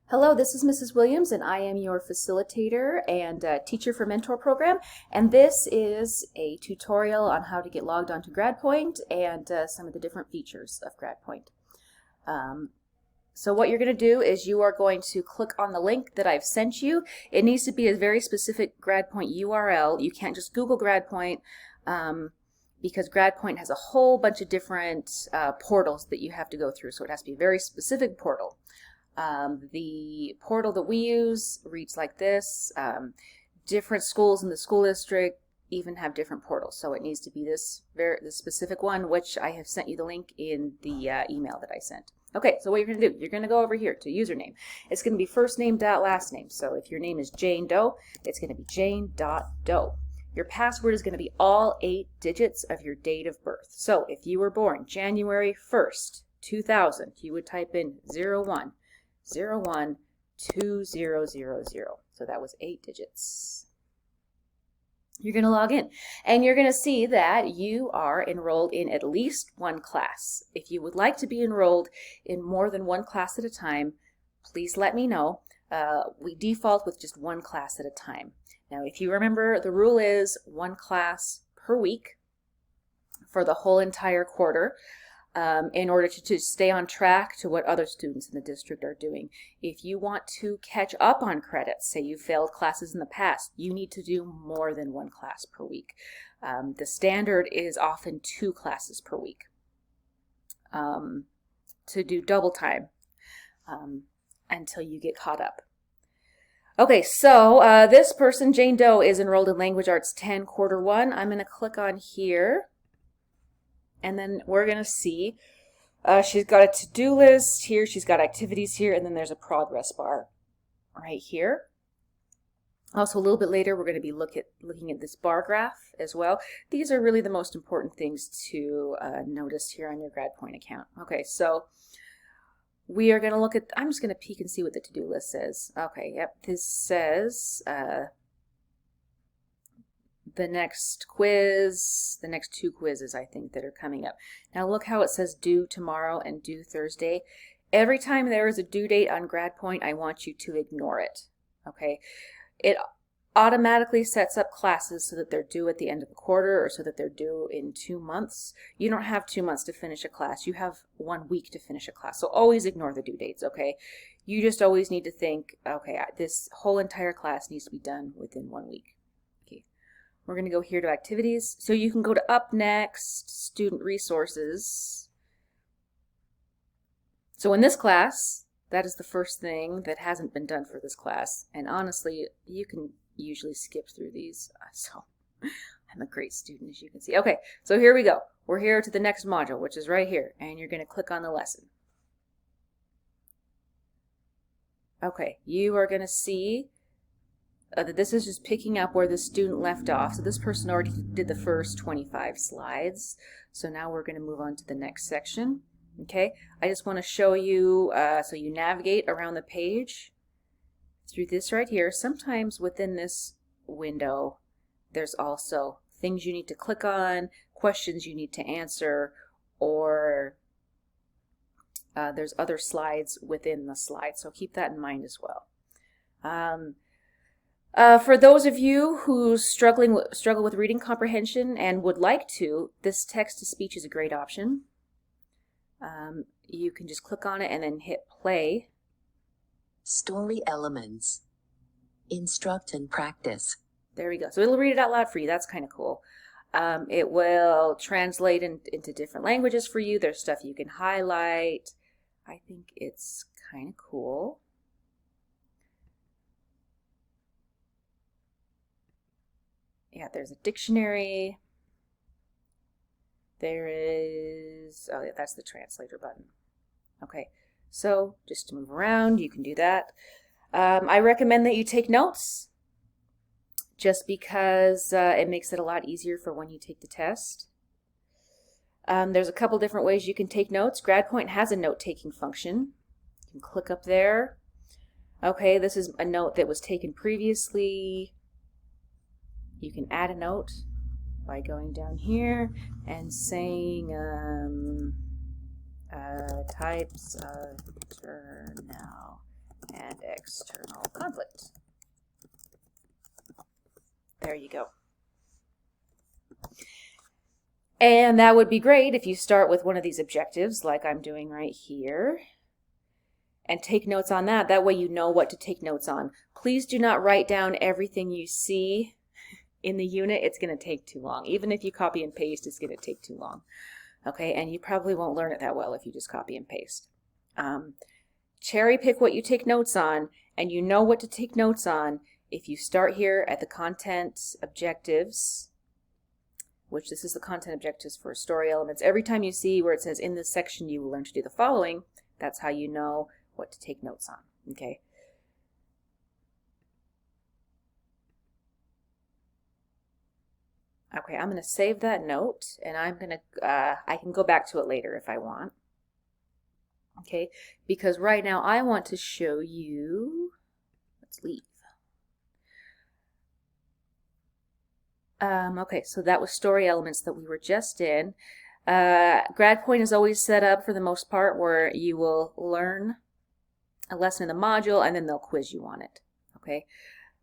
Hello, this is Mrs. Williams, and I am your facilitator and teacher for Mentor program. And this is a tutorial on how to get logged onto Gradpoint and some of the different features of Gradpoint. So what you're going to do is you are going to click on the link that I've sent you. It needs to be a very specific Gradpoint URL. You can't just Google Gradpoint because Gradpoint has a whole bunch of different portals that you have to go through. So it has to be a very specific portal. The portal that we use reads like this. Different schools in the school district even have different portals, so it needs to be this specific one, which I have sent you the link in the email that I sent. Okay, so what you're going to do, you're going to go over here to username. It's going to be first name dot last name. So if your name is Jane Doe, it's going to be jane.doe. Your password is going to be all 8 digits of your date of birth. So if you were born January 1st, 2000, you would type in 012000. So that was 8 digits. You're going to log in and you're going to see that you are enrolled in at least one class. If you would like to be enrolled in more than one class at a time, please let me know. We default with just one class at a time. Now, if you remember, the rule is one class per week for the whole entire quarter. In order to stay on track to what other students in the district are doing. If you want to catch up on credits, say you failed classes in the past, you need to do more than one class per week. The standard is often 2 classes per week to do double time until you get caught up. Okay, so this person, Jane Doe, is enrolled in Language Arts 10 Quarter 1. I'm going to click on here. And then we're going to see she's got a to-do list here, she's got activities here, and then there's a progress bar right here. Also, a little bit later, we're going to be looking at this bar graph as well. These are really the most important things to notice here on your Gradpoint account. Okay, so we are going to look at, I'm just going to peek and see what the to-do list says. Okay, yep, this says the next quiz, the next 2 quizzes I think that are coming up. Now look how it says due tomorrow and due Thursday. Every time there is a due date on Gradpoint, I want you to ignore it. Okay, it automatically sets up classes so that they're due at the end of the quarter or so that they're due in 2 months. You don't have 2 months to finish a class. You have 1 week to finish a class. So always ignore the due dates, okay? You just always need to think, okay, this whole entire class needs to be done within 1 week. We're going to go here to activities. So you can go to up next, student resources. So in this class, that is the first thing that hasn't been done for this class. And honestly, you can usually skip through these. So I'm a great student, as you can see. Okay, so here we go. We're here to the next module, which is right here. And you're going to click on the lesson. Okay, you are going to see that this is just picking up where the student left off. So this person already did the first 25 slides. So now we're going to move on to the next section. Okay, I just want to show you, so you navigate around the page through this right here. Sometimes within this window, there's also things you need to click on, questions you need to answer, or there's other slides within the slide. So keep that in mind as well. For those of you who struggle with reading comprehension and would like to, this text-to-speech is a great option. You can just click on it and then hit play. Story elements. Instruct and practice. There we go. So it'll read it out loud for you. That's kind of cool. It will translate into different languages for you. There's stuff you can highlight. I think it's kind of cool. Yeah, there's a dictionary. There is, oh yeah, that's the translator button. Okay, so just to move around, you can do that. I recommend that you take notes just because it makes it a lot easier for when you take the test. There's a couple different ways you can take notes. Gradpoint has a note-taking function. You can click up there. Okay, this is a note that was taken previously. You can add a note by going down here and saying types of journal and conflict. There you go. And that would be great if you start with one of these objectives like I'm doing right here and take notes on that. That way you know what to take notes on. Please do not write down everything you see in the unit. It's going to take too long. Even if you copy and paste, it's going to take too long. Okay, and you probably won't learn it that well if you just copy and paste. Cherry pick what you take notes on, and you know what to take notes on if you start here at the content objectives, which this is the content objectives for story elements. Every time you see where it says in this section you will learn to do the following, that's how you know what to take notes on. Okay. Okay, I'm going to save that note, and I'm going to, I can go back to it later if I want. Okay, because right now I want to show you, let's leave. Okay, so that was story elements that we were just in. Gradpoint is always set up for the most part where you will learn a lesson in the module and then they'll quiz you on it. Okay,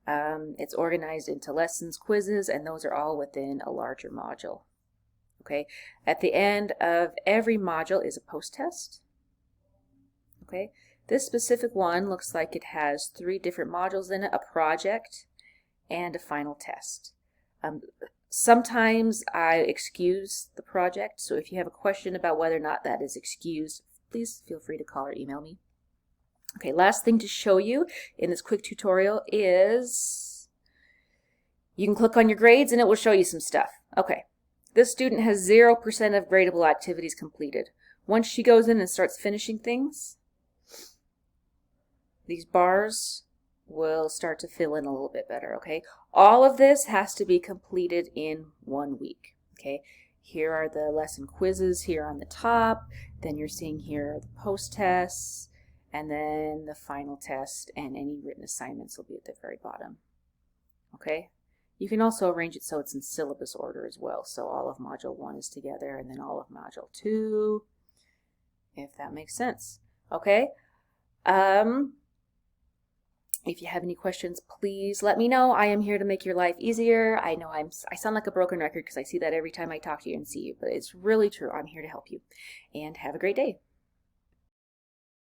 it's organized into lessons, quizzes, and those are all within a larger module. Okay, at the end of every module is a post-test. Okay, this specific one looks like it has 3 different modules in it, a project and a final test. Sometimes I excuse the project, so if you have a question about whether or not that is excused, please feel free to call or email me. Okay, last thing to show you in this quick tutorial is you can click on your grades and it will show you some stuff. Okay, this student has 0% of gradable activities completed. Once she goes in and starts finishing things, these bars will start to fill in a little bit better, okay? All of this has to be completed in 1 week, okay? Here are the lesson quizzes here on the top. Then you're seeing here the post-tests, and then the final test, and any written assignments will be at the very bottom, okay? You can also arrange it so it's in syllabus order as well. So all of Module 1 is together, and then all of Module 2, if that makes sense, okay? If you have any questions, please let me know. I am here to make your life easier. I know I sound like a broken record because I see that every time I talk to you and see you, but it's really true. I'm here to help you. And have a great day.